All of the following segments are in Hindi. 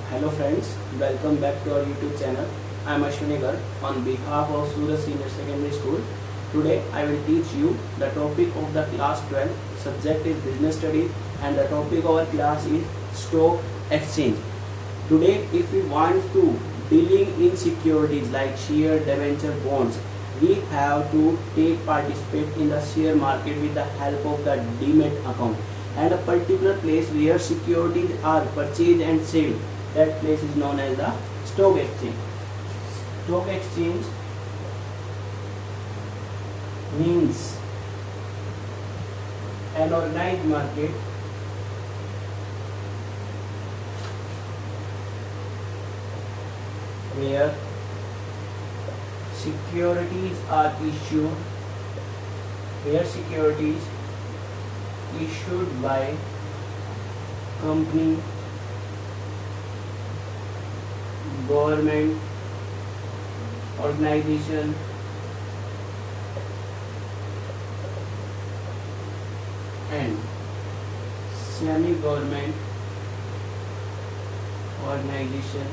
Hello friends, welcome back to our YouTube channel. I am Ashwini Garg on behalf of Suraj Senior Secondary School. Today I will teach you the topic of the class 12. Subject is business studies and the topic of our class is stock exchange. Today if we want to dealing in securities like share, debenture, bonds, we have to participate in the share market with the help of the demat account and a particular place where securities are purchased and sold. That place is known as the stock exchange. Stock exchange means an organized market where securities are issued by company, government, organization, and semi-government organization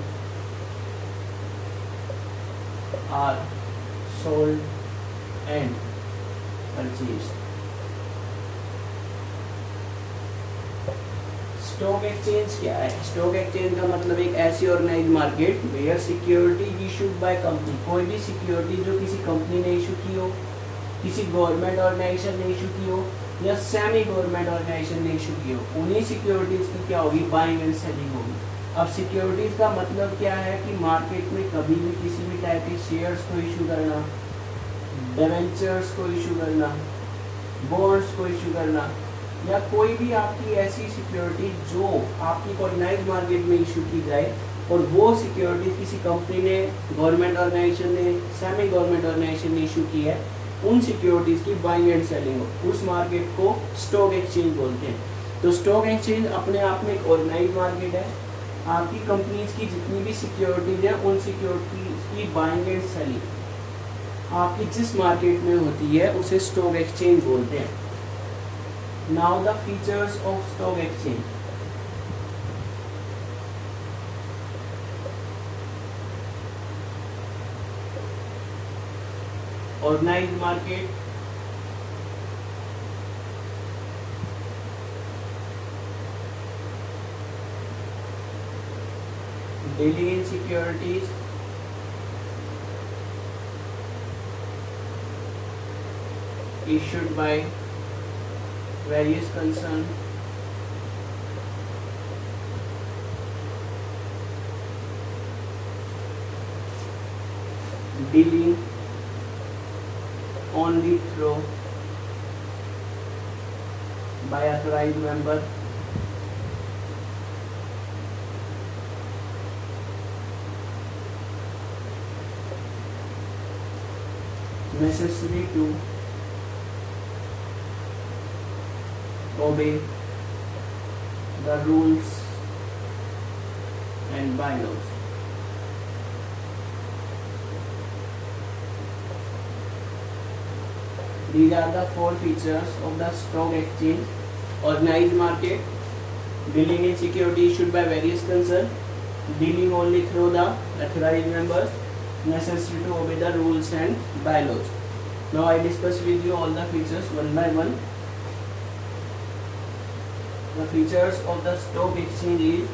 are sold and purchased. Stock exchange क्या है? स्टॉक एक्सचेंज का मतलब एक ऐसी organise market where security issued by company, कोई भी सिक्योरिटी जो किसी कंपनी ने इशू की हो, किसी गवर्नमेंट ऑर्गेनाइजेशन ने इशू की हो या सेमी गवर्नमेंट ऑर्गेनाइजेशन ने इशू की हो, उन्हीं सिक्योरिटीज की क्या होगी? बाइंग एंड सेलिंग होगी। अब सिक्योरिटीज का मतलब क्या है कि मार्केट में कभी भी किसी भी टाइप के शेयर्स को इशू करना, डिबेंचर्स को इशू करना, बॉन्ड्स को इशू करना या कोई भी आपकी ऐसी सिक्योरिटी जो आपकी ऑर्गेनाइज मार्केट में इशू की जाए और वो सिक्योरिटी किसी कंपनी ने, गवर्नमेंट ऑर्गेनाइजेशन ने, सेमी गवर्नमेंट ऑर्गेनाइजेशन ने इशू की है, उन सिक्योरिटीज की बाइंग एंड सेलिंग हो, उस मार्केट को स्टॉक एक्सचेंज बोलते हैं। तो स्टॉक एक्सचेंज अपने आप में एक ऑर्गेनाइज मार्केट है। आपकी कंपनीज की जितनी भी सिक्योरिटीज है उन सिक्योरिटीज की बाइंग एंड सेलिंग आपकी जिस मार्केट में होती है उसे स्टॉक एक्सचेंज बोलते हैं। Now the features of stock exchange. Organized market, dealing in securities, issued by various concern, dealing only through by authorized member, necessary to obey the rules and bylaws. These are the four features of the stock exchange: organized market, dealing in security issued by various concern, dealing only through the authorized members, necessary to obey the rules and bylaws. Now I discuss with you all the features one by one. The features of the stock exchange is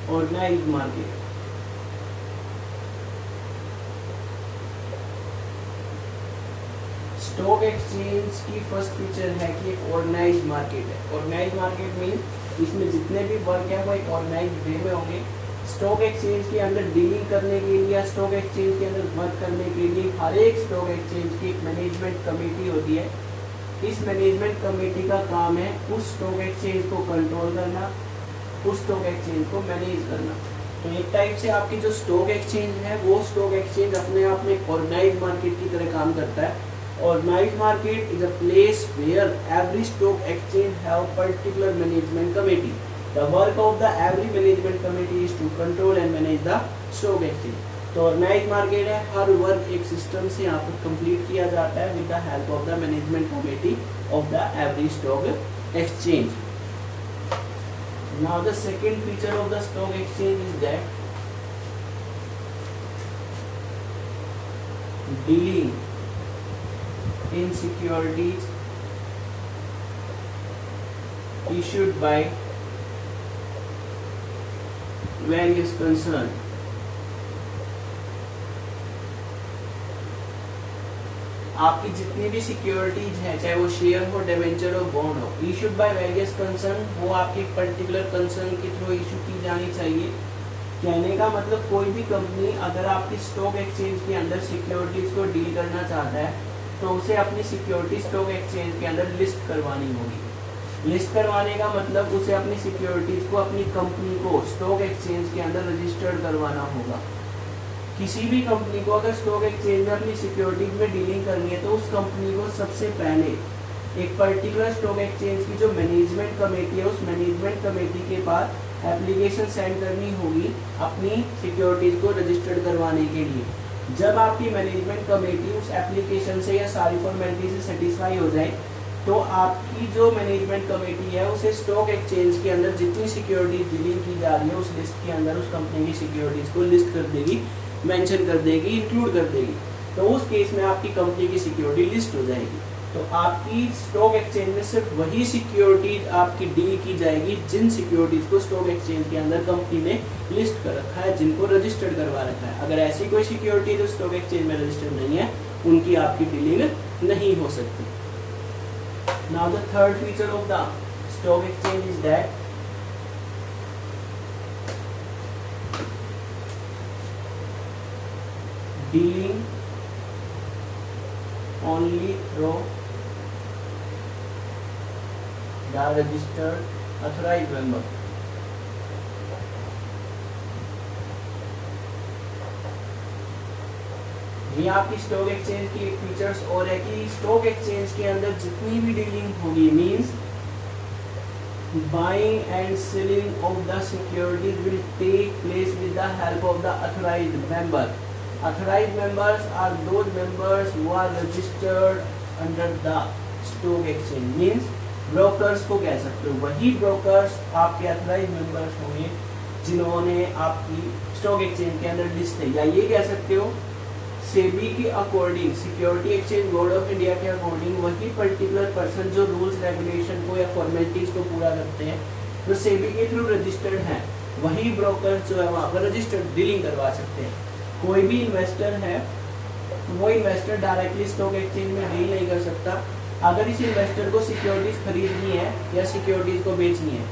organized market. Stock exchange की फर्स्ट फीचर है कि एक ऑर्गेनाइज मार्केट है। ऑर्गेनाइज मार्केट मीन इसमें जितने भी वर्क है वो एक ऑर्गेनाइज वे में होंगे। स्टॉक एक्सचेंज के अंदर डीलिंग करने के लिए, स्टॉक एक्सचेंज के अंदर वर्क करने के लिए हर एक स्टॉक एक्सचेंज की एक मैनेजमेंट कमेटी होती है। इस मैनेजमेंट कमेटी का काम है उस स्टॉक एक्सचेंज को कंट्रोल करना, उस स्टॉक एक्सचेंज को मैनेज करना। तो एक टाइप से आपकी जो स्टॉक एक्सचेंज है वो स्टॉक एक्सचेंज अपने आप में एक ऑर्गेनाइज मार्केट की तरह काम करता है। Organized market is a place where every stock exchange have particular management committee, the work of the every management committee is to control and manage the stock exchange. तो ऑर्गेनाइज मार्केट है, हर वर्क एक सिस्टम से यहाँ पर कंप्लीट किया जाता है with the help of the management committee of the every stock exchange. Now the second feature of the stock exchange is that dealing in securities issued by various concern। आपकी जितनी भी सिक्योरिटीज है, चाहे वो शेयर हो, डिवेंचर हो, बॉन्ड हो, इशूड बाय वेरियस कंसर्न, वो आपके पर्टिकुलर कंसर्न के थ्रू इशू की जानी चाहिए। कहने का मतलब कोई भी कंपनी अगर आपकी स्टॉक एक्सचेंज के अंदर सिक्योरिटीज को डील करना चाहता है तो उसे अपनी सिक्योरिटी स्टॉक एक्सचेंज के अंदर लिस्ट करवानी होगी। लिस्ट करवाने का मतलब उसे अपनी सिक्योरिटीज को, अपनी कंपनी को स्टॉक एक्सचेंज के अंदर रजिस्टर्ड करवाना होगा। किसी भी कंपनी को अगर स्टॉक एक्सचेंज में अपनी सिक्योरिटीज में डीलिंग करनी है तो उस कंपनी को सबसे पहले एक पर्टिकुलर स्टॉक एक्सचेंज की जो मैनेजमेंट कमेटी है, उस मैनेजमेंट कमेटी के पास एप्लीकेशन सेंड करनी होगी अपनी सिक्योरिटीज को रजिस्टर्ड करवाने के लिए। जब आपकी मैनेजमेंट कमेटी उस एप्लीकेशन से या सारी फॉर्मेलिटी से सेटिस्फाई हो जाए तो आपकी जो मैनेजमेंट कमेटी है उसे स्टॉक एक्सचेंज के अंदर जितनी सिक्योरिटी डीलिंग की जा रही है उस लिस्ट के अंदर उस कंपनी की सिक्योरिटीज को लिस्ट कर देगी, मेंशन कर देगी, इंक्लूड कर देगी। तो उस केस में आपकी कंपनी की सिक्योरिटी लिस्ट हो जाएगी। तो आपकी स्टॉक एक्सचेंज में सिर्फ वही सिक्योरिटीज आपकी डील की जाएगी जिन सिक्योरिटीज को स्टॉक एक्सचेंज के अंदर कंपनी ने लिस्ट कर रखा है, जिनको रजिस्टर्ड करवा रखा है। अगर ऐसी कोई सिक्योरिटी जो स्टॉक एक्सचेंज में रजिस्टर्ड नहीं है, उनकी आपकी डीलिंग नहीं हो सकती। Now the third feature of the stock exchange is that dealing only through the registered authorized member। ये आपकी स्टॉक एक्सचेंज की एक फीचर्स और है कि स्टॉक एक्सचेंज के अंदर जितनी भी डीलिंग होगी, means buying and selling of the securities will take place with the help of the authorised member. Authorized members are those members who are registered under the stock exchange, means brokers को कह सकते हो। वही brokers आपके authorized members होंगे जिन्होंने आपकी stock exchange के अंदर लिस्ट है, या ये कह सकते हो सेबी के according, security exchange board of India के अकॉर्डिंग वही पर्टिकुलर पर्सन जो रूल्स रेगुलेशन को या फॉर्मेलिटीज को पूरा करते हैं, जो सेबी के थ्रू रजिस्टर्ड है, वही ब्रोकर्स जो है वहाँ पर रजिस्टर्ड डीलिंग करवा सकते हैं। कोई भी इन्वेस्टर है, वो इन्वेस्टर डायरेक्टली स्टॉक एक्सचेंज में डील नहीं कर सकता। अगर इस इन्वेस्टर को सिक्योरिटीज खरीदनी है या सिक्योरिटीज को बेचनी है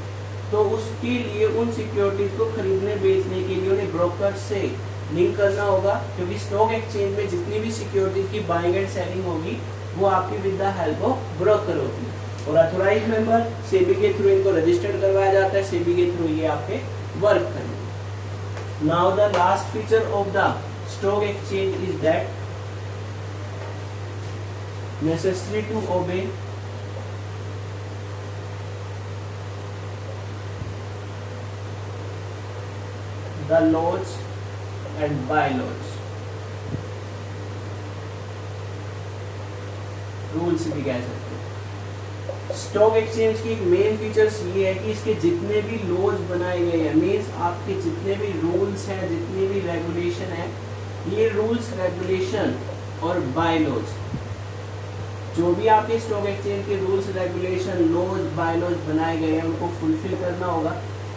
तो उसके लिए उन सिक्योरिटीज को खरीदने बेचने के लिए उन्हें ब्रोकर से लिंक करना होगा, क्योंकि स्टॉक एक्सचेंज में जितनी भी सिक्योरिटीज की बाइंग एंड सेलिंग होगी वो आपकी with the help of broker होगी। और अथोराइज्ड मेंबर सेबी के थ्रू इनको रजिस्टर्ड करवाया जाता है, सेबी के थ्रू ये आपके वर्क करेंगे। Now the last feature of the stock exchange is that necessary to obey the laws and bylaws। Rules भी कह सकते हैं। स्टॉक एक्सचेंज की एक मेन फीचर्स ये है कि इसके जितने भी लॉज बनाए गए हैं, मीन्स आपके जितने भी रूल्स हैं, जितने भी रेगुलेशन है, ये रूल्स रेगुलेशन और बाय लॉज, जो भी आपके स्टॉक एक्सचेंज के rules regulation laws by laws बनाए गए हैं उनको फुलफिल करना होगा।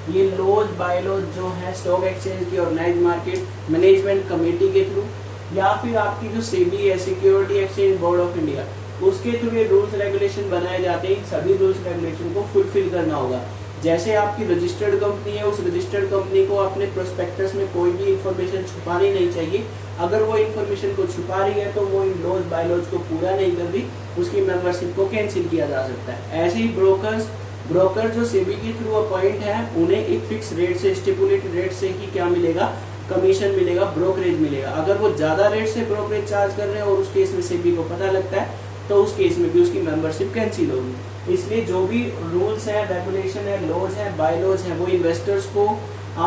ये लॉज बाय लॉज जो है स्टॉक एक्सचेंज की ऑर्गेनाइज्ड मार्केट मैनेजमेंट कमेटी के थ्रू या फिर आपकी जो सेबी है, security exchange board of India, उसके थ्रू ये रूल्स रेगुलेशन बनाए जाते हैं। सभी रूल्स रेगुलेशन को फुलफिल करना होगा। जैसे आपकी रजिस्टर्ड कंपनी है, उस रजिस्टर्ड कंपनी को अपने प्रोस्पेक्टस में कोई भी इंफॉर्मेशन छुपानी नहीं चाहिए। अगर वो इंफॉर्मेशन को छुपा रही है तो वो इन लॉज बाय लॉज को पूरा नहीं कर रही, उसकी मेंबरशिप को कैंसिल किया जा सकता है। ऐसे ही ब्रोकर जो सेबी के थ्रू अपॉइंट है, उन्हें एक फिक्स रेट से, स्टिपुलेटेड रेट से ही क्या मिलेगा, कमीशन मिलेगा, ब्रोकरेज मिलेगा। अगर वो ज्यादा रेट से ब्रोकरेज चार्ज कर रहे हैं और उस केस में सेबी को पता लगता है तो उस केस में भी उसकी मेंबरशिप कैंसिल होगी। इसलिए जो भी रूल्स हैं, रेगुलेशन है, लॉज हैं, बाय लॉज हैं, वो इन्वेस्टर्स को,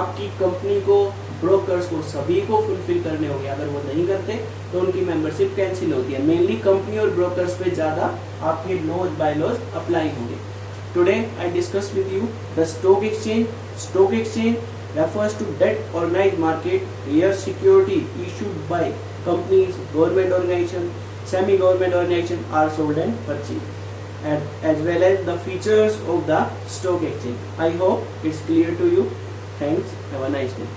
आपकी कंपनी को, ब्रोकर्स को, सभी को फुलफिल करने होंगे। अगर वो नहीं करते तो उनकी मेंबरशिप कैंसिल होती है। मेनली कंपनी और ब्रोकर्स पे ज़्यादा आपके लॉज बाय लॉज अप्लाई होंगे। Today I discuss with you the stock exchange. Stock exchange refers to that organized market where security issued by companies, government organization, semi-government organization are sold and purchased, and as well as the features of the stock exchange. I hope it's clear to you. Thanks. Have a nice day.